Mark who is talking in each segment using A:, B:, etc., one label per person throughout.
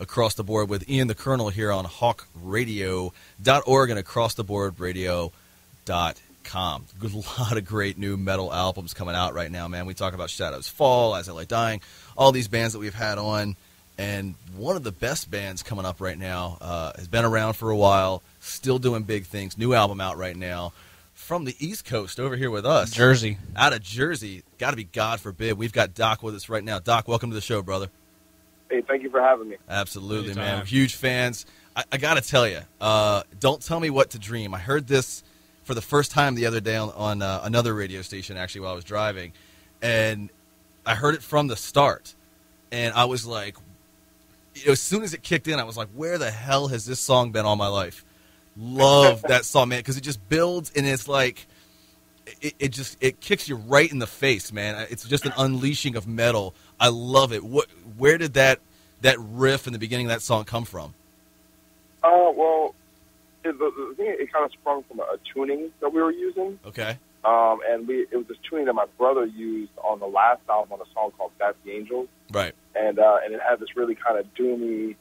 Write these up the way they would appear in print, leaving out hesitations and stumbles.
A: across the board with Ian the Colonel here on hawkradio.org and acrosstheboardradio.com. A lot of great new metal albums coming out right now, man. We talk about Shadows Fall, As I Lay Dying, all these bands that we've had on. And one of the best bands coming up right now has been around for a while, still doing big things. New album out right now from the East Coast over here with us.
B: Jersey.
A: Out of Jersey. Got to be God Forbid. We've got Doc with us right now. Doc, welcome to the show, brother.
C: Hey, thank you for having me.
A: Absolutely,
B: Anytime.
A: man. We're huge fans. I got to tell you, Don't Tell Me What to Dream. I heard this for the first time the other day on another radio station, actually, while I was driving. And I heard it from the start. And I was like, as soon as it kicked in, I was like, where the hell has this song been all my life? Love that song, man, because it just builds, and it's like, it kicks you right in the face, man. It's just an unleashing of metal. I love it. Where did that riff in the beginning of that song come from?
C: Well, the thing, it kind of sprung from a tuning that we were using.
A: Okay.
C: And it was this tuning that my brother used on the last album on a song called That's the Angels.
A: Right.
C: And it had this really kind of doomy,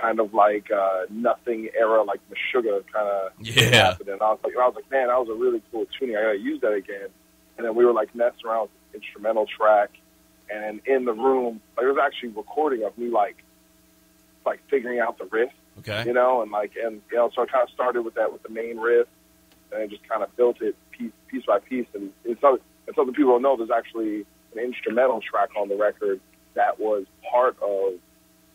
C: kind of like nothing era, like Meshuggah kind of happened. And I was like, man, that was a really cool tuning. I got to use that again. And then we were like messing around with this instrumental track. And in the room, like, it was actually recording of me like figuring out the riff.
A: Okay.
C: You know, so I kind of started with that, with the main riff, and I just kind of built it piece by piece. And something people don't know, there's actually an instrumental track on the record that was part of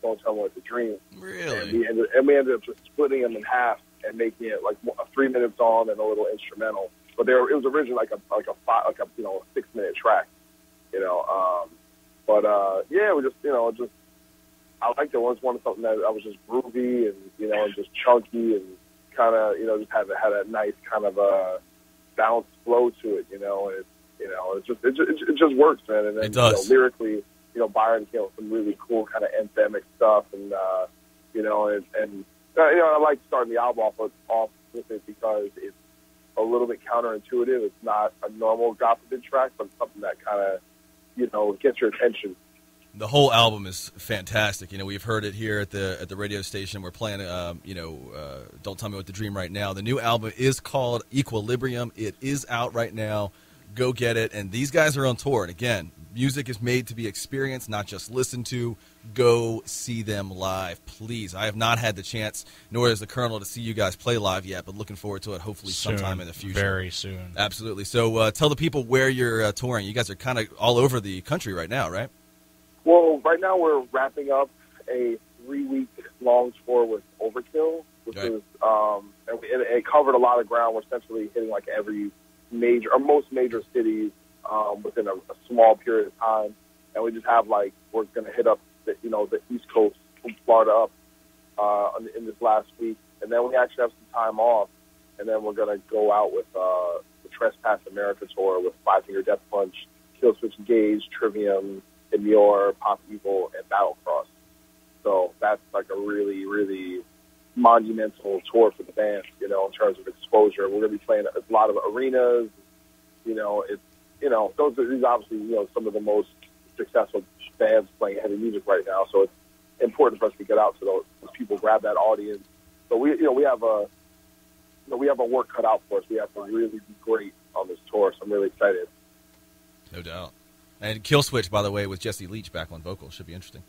C: Don't Tell Me What to Dream.
A: Really?
C: And we ended up just splitting them in half and making it like a 3-minute song and a little instrumental. But it was originally like a 6-minute track, you know. Yeah, we just I liked it. I always wanted something that was just groovy and, you know, and just chunky and kind of, you know, just had a nice kind of balanced flow to it, you know. And it just works, man. And then,
A: it does.
C: You know, lyrically, you know, Byron came with some really cool kind of anthemic stuff, and you know, I like starting the album off with it because it's a little bit counterintuitive. It's not a normal God Forbid track, but something that kind of, you know, gets your attention.
A: The whole album is fantastic. You know, we've heard it here at the radio station. We're playing, Don't Tell Me What to Dream right now. The new album is called Equilibrium. It is out right now. Go get it. And these guys are on tour. And again, music is made to be experienced, not just listened to. Go see them live, please. I have not had the chance, nor has the Colonel, to see you guys play live yet, but looking forward to it hopefully sometime in the future.
B: Very soon.
A: Absolutely. So tell the people where you're touring. You guys are kind of all over the country right now, right?
C: Well, right now we're wrapping up a 3-week-long tour with Overkill, which is and it covered a lot of ground. We're essentially hitting like every major or most major cities within a small period of time, and we just have we're going to hit up the East Coast from Florida up in this last week, and then we actually have some time off, and then we're going to go out with the Trespass America tour with Five Finger Death Punch, Killswitch Engage, Trivium, Demure, Pop Evil, and Battlecross. So that's like a really, really monumental tour for the band, you know, in terms of exposure. We're going to be playing a lot of arenas. You know, these are obviously, you know, some of the most successful bands playing heavy music right now. So it's important for us to get out to those people, grab that audience. So we have a work cut out for us. We have to really be great on this tour. So I'm really excited.
A: No doubt. And Killswitch, by the way, with Jesse Leach back on vocals, should be interesting.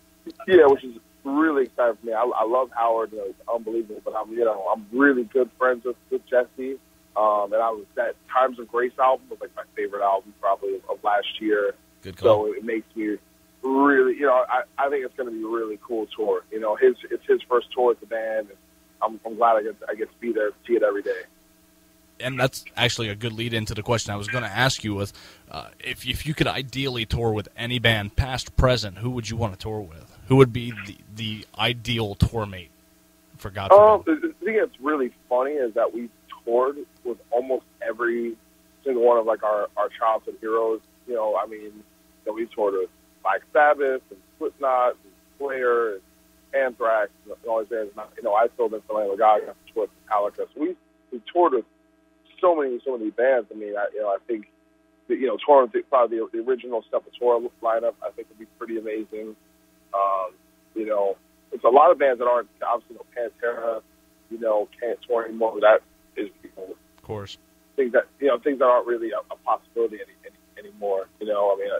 C: Yeah, which is really exciting for me. I love Howard; you know, he's unbelievable. But I'm really good friends with Jesse. And that Times of Grace album was like my favorite album probably of last year.
A: Good call.
C: So it makes me really, you know, I think it's going to be a really cool tour. You know, it's his first tour with the band, and I'm glad I get to be there and see it every day.
B: And that's actually a good lead into the question I was going to ask you with, if you could ideally tour with any band, past, present, who would you want to tour with? Who would be the ideal tour mate for God Forbid?
C: The thing that's really funny is that we toured with almost every single one of like our childhood heroes. You know, I mean, we toured with Black Sabbath and Slipknot and Slayer and Anthrax and all these bands. You know, I filled in for Lamb of God, I toured with Metallica. So we toured with so many bands. I mean, I think that, you know, touring with probably the original Sepultura lineup, I think would be pretty amazing. You know, it's a lot of bands that aren't, obviously, Pantera, can't tour anymore. That is,
B: Of course.
C: things that aren't really a possibility anymore. I mean,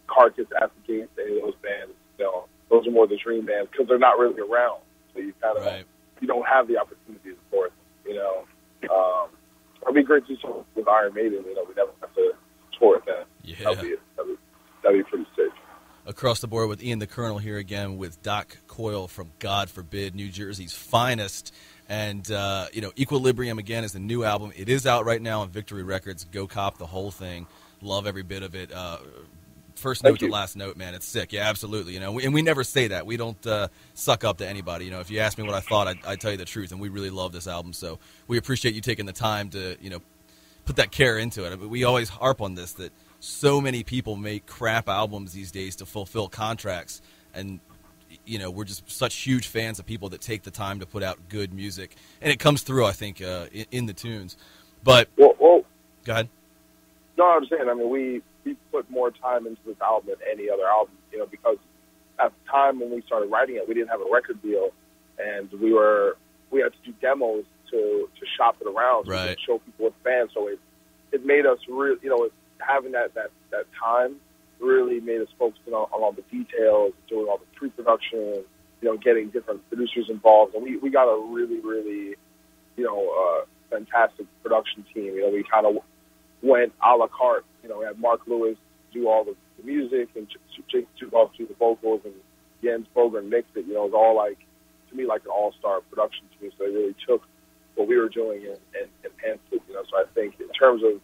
C: Carcass, Aftergate, any of those bands, those are more the dream bands because they're not really around. So you kind of you don't have the opportunity to support them. It'd be great to do something with Iron Maiden. We never have to tour with them.
A: Yeah.
C: That'd be pretty sick.
A: Across the board with Ian the Colonel here again with Doc Coyle from God Forbid, New Jersey's finest. And, Equilibrium, again, is the new album. It is out right now on Victory Records. Go cop the whole thing. Love every bit of it. First note to last note, man, it's sick. Yeah, absolutely. And we never say that. We don't suck up to anybody. If you ask me what I thought, I'd tell you the truth. And we really love this album. So we appreciate you taking the time to, put that care into it. We always harp on this, that so many people make crap albums these days to fulfill contracts. And, we're just such huge fans of people that take the time to put out good music. And it comes through, I think, in the tunes. But,
C: well,
A: go ahead.
C: No, I'm saying, we put more time into this album than any other album, because at the time when we started writing it, we didn't have a record deal, and we had to do demos to shop it around, so we could show people with fans. So it made us really, having that time really made us focus on all the details, doing all the pre-production, getting different producers involved, and we got a really, really, fantastic production team. We kind of went a la carte. We had Mark Lewis do all the music, and Jake Tukoff do the vocals, and Jens Boger mixed it. It was all to me, like an all-star production team. So they really took what we were doing and enhanced it. So I think in terms of,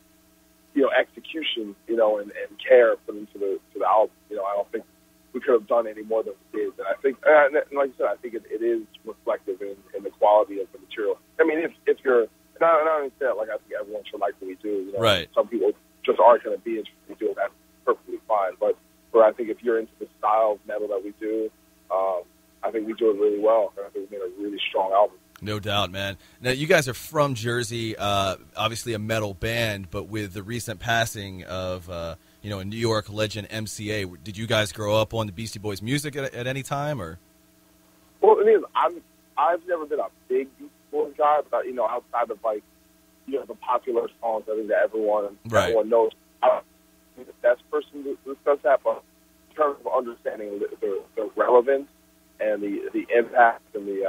C: execution, and care put into the album, I don't think we could have done any more than we did. And I think, and like I said, I think it is reflective in the quality of the material. I mean, if you're, and I don't even say that, I think everyone should like what we do.
A: Right.
C: Some people just aren't going to be interested in doing that. Perfectly fine. But I think if you're into the style of metal that we do, I think we do it really well. And I think we made a really strong album.
A: No doubt, man. Now, you guys are from Jersey, obviously a metal band, but with the recent passing of, a New York legend, MCA, did you guys grow up on the Beastie Boys music at any time, or?
C: Well, the thing is, I've never been a big Beastie Boys guy, but, outside of, the popular songs, I think that everyone knows. I'm not the best person to discuss that, but in terms of understanding the relevance and the impact and the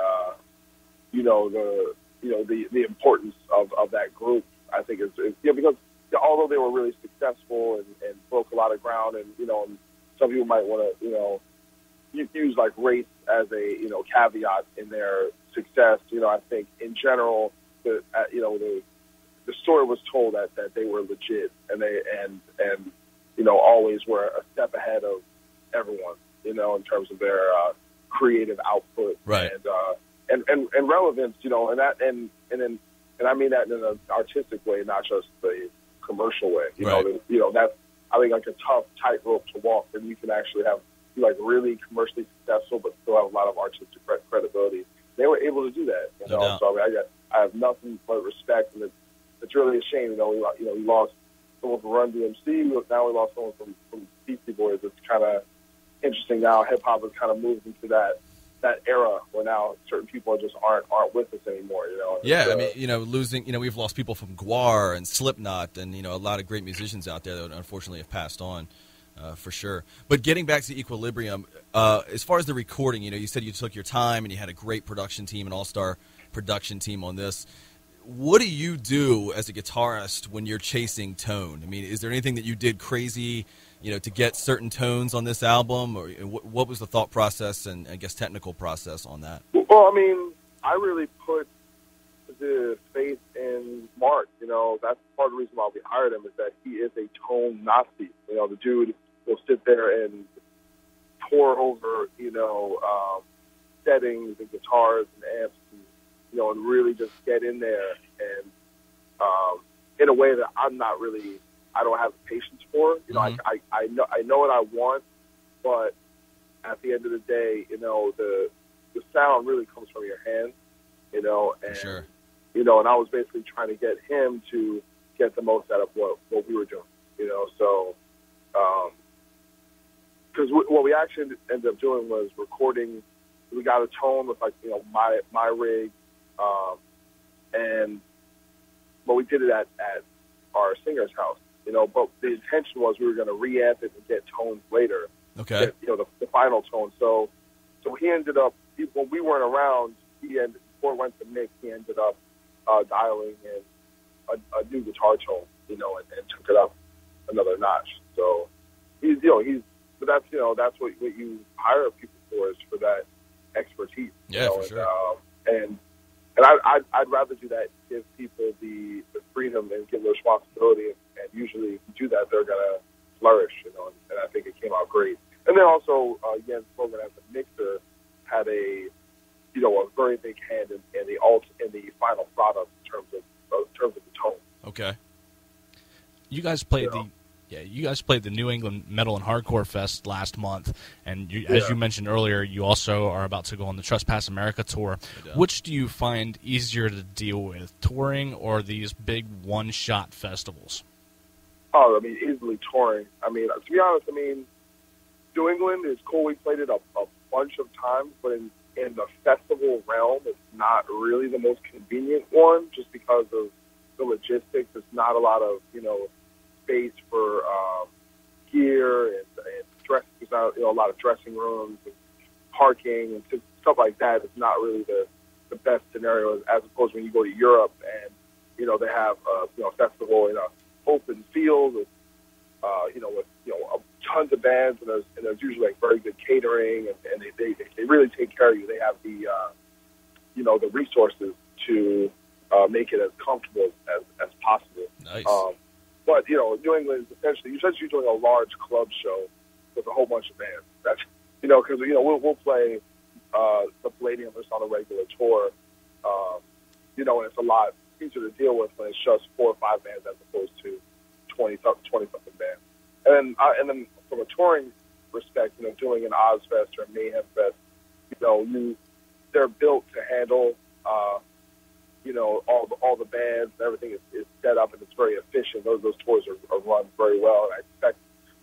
C: importance of that group, I think is because although they were really successful and broke a lot of ground, and and some people might want to use race as a caveat in their success. I think in general the story was told that they were legit and they always were a step ahead of everyone. In terms of their creative output,
A: right.
C: And relevance, and I mean that in an artistic way, not just the commercial way. That's I think a tough tightrope to walk, and you can actually be really commercially successful, but still have a lot of artistic credibility. They were able to do that.
A: No
C: so I have nothing but respect, and it's really a shame. We lost someone from Run DMC. Now we lost someone from Beastie Boys. It's kind of interesting now. Hip hop has kind of moved into that era where now certain people just aren't with us anymore.
A: Yeah, losing. We've lost people from Gwar and Slipknot, and a lot of great musicians out there that unfortunately have passed on, for sure. But getting back to Equilibrium, as far as the recording, you said you took your time and you had a great production team, an all-star production team on this. What do you do as a guitarist when you're chasing tone? I mean, is there anything that you did crazy, to get certain tones on this album, or what was the thought process and I guess technical process on that?
C: Well, I really put the faith in Mark. That's part of the reason why we hired him, is that he is a tone Nazi. The dude will sit there and pour over, settings and guitars and amps, and really just get in there and in a way that I don't have the patience for. I know what I want, but at the end of the day, the sound really comes from your hands, and
A: sure.
C: And I was basically trying to get him to get the most out of what we were doing, so because what we actually ended up doing was recording we got a tone with, like, you know, my rig, but we did it at our singer's house, you know, but the intention was we were going to re-amp it and get tones later.
A: Okay.
C: Get, you know, the final tone. So he ended up, when we weren't around, before it went to mix, he ended up dialing in a new guitar tone, you know, and took it up another notch. So but that's what you hire people for, is for that expertise.
A: Yeah,
C: you know?
A: for sure.
C: And I'd rather do that, give people the freedom and give them the responsibility, and usually if you do that, they're gonna flourish, you know. And I think it came out great. And then also, Jens Logan as a mixer had a very big hand in the final product in terms of the tone.
B: Okay. You guys played the New England Metal and Hardcore Fest last month, and as you mentioned earlier, you also are about to go on the Trespass America tour. Which do you find easier to deal with, touring or these big one-shot festivals?
C: Oh, I mean, easily touring. I mean, to be honest, I mean, New England is cool. We played it a bunch of times, but in the festival realm, it's not really the most convenient one, just because of the logistics. There's not a lot of, you know, space for gear and dress. There's not, you know, a lot of dressing rooms and parking and stuff like that. It's not really the best scenario, as opposed to when you go to Europe and, you know, they have a festival in an open field with tons of bands, and there's usually like very good catering, and they really take care of you. They have the the resources to make it as comfortable as possible.
A: Nice.
C: But, you know, New England is essentially you're doing a large club show with a whole bunch of bands. That's, you know, because, you know, we'll play the Palladium list on a regular tour, you know, and it's a lot easier to deal with when it's just 4 or 5 bands as opposed to 20-something bands. And then from a touring respect, you know, doing an Ozfest or a Mayhem Fest, you know, they're built to handle, you know, all the bands and everything is set up, and it's very efficient. Those tours are run very well, and I expect,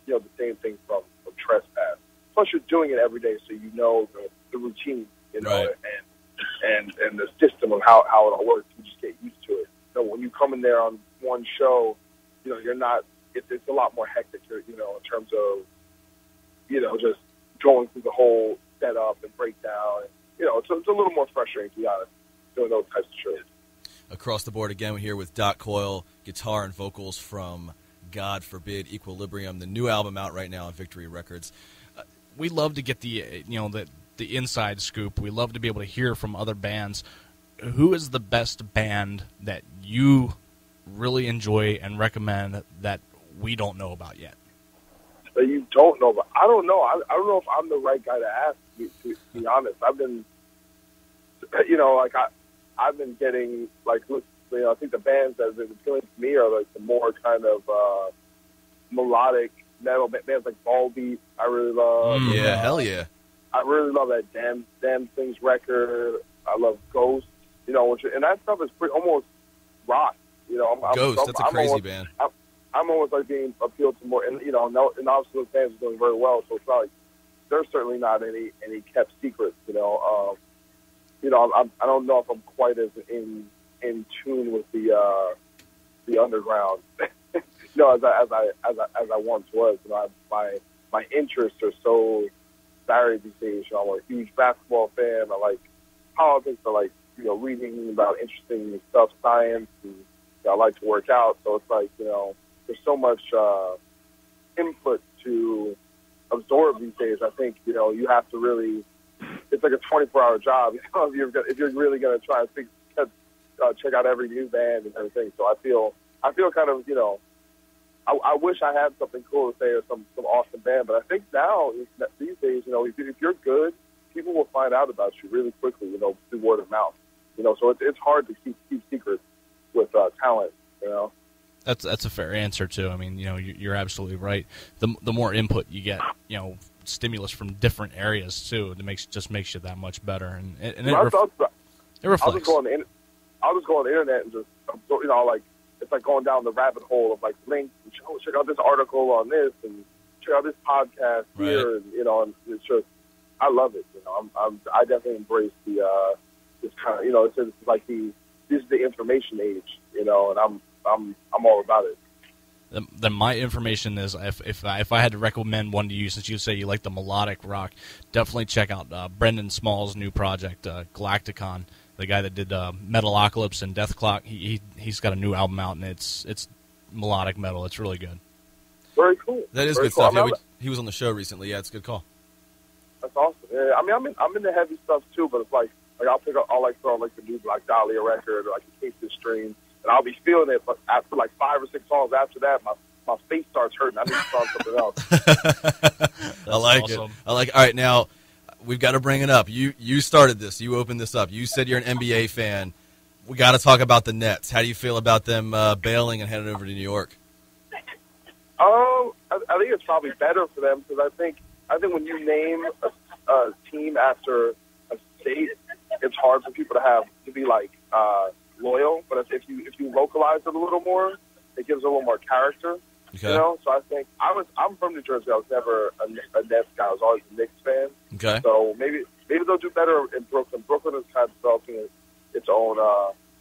C: you know, the same thing from Trespass. Plus, you're doing it every day, so you know the routine, you know,
A: right.
C: and the system of how it all works. You just get used to it. So when you come in there on one show, you know, you're not. It's a lot more hectic, you know, in terms of, you know, just going through the whole setup and breakdown. And, you know, it's a little more frustrating, to be honest, doing those types of shows.
A: Across the board again, we're here with Doc Coyle, guitar and vocals from God Forbid, Equilibrium, the new album out right now on Victory Records.
B: We love to get the inside scoop. We love to be able to hear from other bands. Who is the best band that you really enjoy and recommend that we don't know about yet?
C: That you don't know about? I don't know. I don't know if I'm the right guy to ask, to be honest. I've been, you know, like I've been getting, like, you know, I think the bands that have been appealing to me are like the more kind of melodic metal bands like Ballbeat. I really love.
A: Yeah, hell yeah.
C: I really love that Damn Things record. I love Ghost. You know, and that stuff is almost rock. You know,
A: Ghost. That's a crazy band.
C: I'm almost like being appealed to more, and you know, and obviously those bands are doing very well. So it's not like there's certainly not any kept secrets. You know, I don't know if I'm quite as in tune with the underground, you know, as I once was. You know, my interests are so varied these days. You know, I'm a huge basketball fan. I like politics. I like, you know, reading about interesting stuff, science, and you know, I like to work out. So it's like, you know, there's so much input to absorb these days. I think, you know, you have to really. It's like a 24-hour job. You know, if you're really going to try and check out every new band and everything. So I feel kind of, you know, I wish I had something cool to say or some awesome band. But I think now these days, you know, if you're good, people will find out about you really quickly. You know, through word of mouth. You know, so it's hard to keep secrets with talent. You know.
B: That's a fair answer too. I mean, you know, you're absolutely right. The more input you get, you know, stimulus from different areas too, it just makes you that much better, and it reflects.
C: I'll just go on the internet and just, you know, like it's like going down the rabbit hole of like links and check out this article on this and check out this podcast here, and you know, and it's just I love it. You know, I definitely embrace the this kind of, you know, it's like this is the information age, you know, and I'm all about it.
B: Then my information is, if I had to recommend one to you, since you say you like the melodic rock, definitely check out Brendan Small's new project, Galacticon. The guy that did Metalocalypse and Death Clock. He's got a new album out, and it's melodic metal. It's really good.
C: Very cool.
A: That is
C: Very
A: good
C: cool.
A: stuff. Yeah, he was on the show recently. Yeah, it's a good call.
C: That's awesome. Yeah, I mean, I'm into heavy stuff too, but it's like I'll like throw like the new Black Dahlia record or like a Case Stream, and I'll be feeling it. But after like 5 or 6 songs after that, my face starts hurting. I need to start something else.
A: I like it. I like it. All right, now we've got to bring it up. You started this. You opened this up. You said you're an NBA fan. We got to talk about the Nets. How do you feel about them bailing and heading over to New York?
C: I think it's probably better for them because I think when you name a team after a state, it's hard for people to be like loyal. But if you localize it a little more, it gives it a little more character.
A: Okay.
C: You know, so I think I'm from New Jersey. I was never a Nets guy. I was always a Knicks fan.
A: Okay.
C: So maybe they'll do better in Brooklyn. Brooklyn is kind of developing its own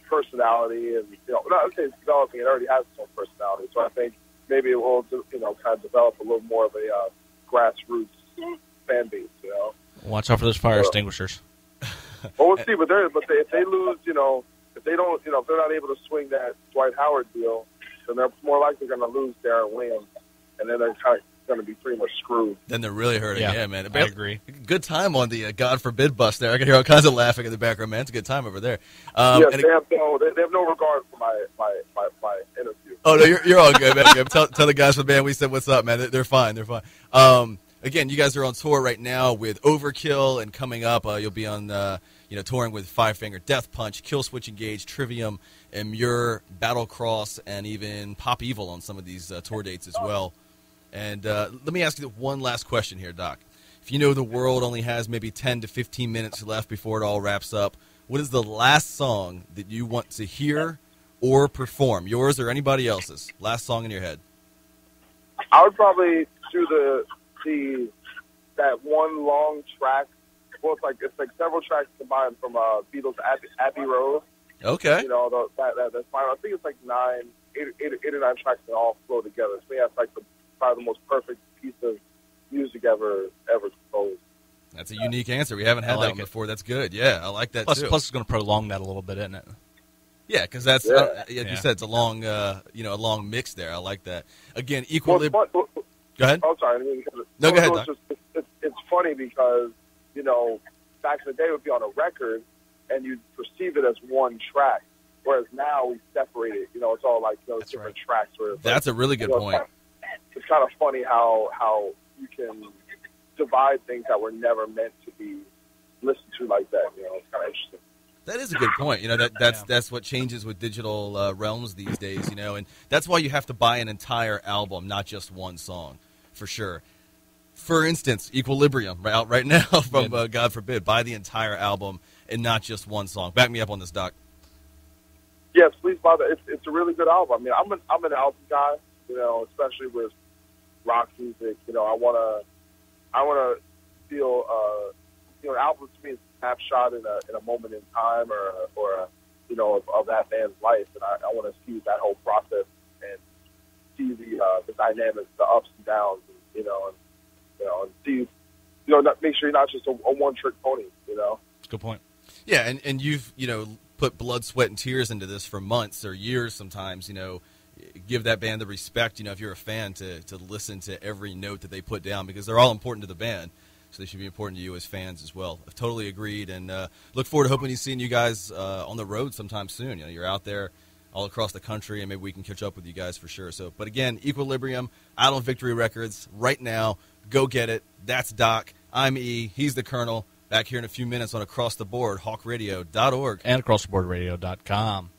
C: personality, and you know, not say it's developing. It already has its own personality. So I think maybe it will, you know, kind of develop a little more of a grassroots fan base. You know.
B: Watch out for those fire extinguishers.
C: Well, we'll see. But if they lose, you know, if they don't, you know, if they're not able to swing that Dwight Howard deal, then they're more likely going to lose Darren Williams, and then they're kind of going to be pretty much screwed.
A: Then they're really hurting. Yeah, man.
B: I agree.
A: Good time on the God Forbid bus there. I can hear all kinds of laughing in the background, man. It's a good time over there.
C: Yes, they have no regard for my interview.
A: Oh, no, you're all good, man. Tell the guys from the band we said what's up, man. They're fine. They're fine. Again, you guys are on tour right now with Overkill, and coming up, you'll be on touring with Five Finger Death Punch, Killswitch Engage, Trivium, and Muir, Battlecross, and even Pop Evil on some of these tour dates as well. And let me ask you one last question here, Doc. If you know the world only has maybe 10 to 15 minutes left before it all wraps up, what is the last song that you want to hear or perform, yours or anybody else's? Last song in your head.
C: I would probably do that one long track. Well, it's like several tracks combined from Beatles' Abbey Road.
A: Okay.
C: You know, that's fine. I think it's like 8 or 9 tracks that all flow together. So that's like probably the most perfect piece of music ever composed.
A: That's a unique answer. We haven't had that one before. That's good. Yeah, I like that too.
B: Plus, it's going to prolong that a little bit, isn't it?
A: Yeah, because that's you said, it's a long, a long mix there. I like that. Again, equilibrium.
C: Well,
A: go ahead.
C: I'm sorry.
A: No, go ahead.
C: It's funny because, you know, back in the day it would be on a record and you'd perceive it as one track, whereas now we separate it. You know, it's all like those different tracks.
A: That's a really good point.
C: It's kind of funny how you can divide things that were never meant to be listened to like that. You know, it's kind of interesting.
A: That is a good point. You know, that's what changes with digital realms these days, you know, and that's why you have to buy an entire album, not just one song, for sure. For instance, Equilibrium, out right now from God Forbid. Buy the entire album and not just one song. Back me up on this, Doc.
C: Yes, please buy that. It's a really good album. I mean, I'm an album guy, you know, especially with rock music. You know, I wanna feel, you know, an album to me is a snapshot in a moment in time or you know, of that band's life, and I want to see that whole process and see the dynamics, the ups and downs, you know, and see, you know, make sure you're not just a one-trick pony, you know.
B: That's a good point.
A: Yeah, and you've, you know, put blood, sweat, and tears into this for months or years sometimes, you know. Give that band the respect, you know, if you're a fan, to listen to every note that they put down, because they're all important to the band, so they should be important to you as fans as well. I've totally agreed, and look forward to hoping seeing you guys on the road sometime soon. You know, you're out there all across the country, and maybe we can catch up with you guys for sure. So, but again, Equilibrium, out on Victory Records right now. Go get it. That's Doc. I'm E. He's the Colonel. Back here in a few minutes on Across the Board, hawkradio.org.
B: And acrosstheboardradio.com.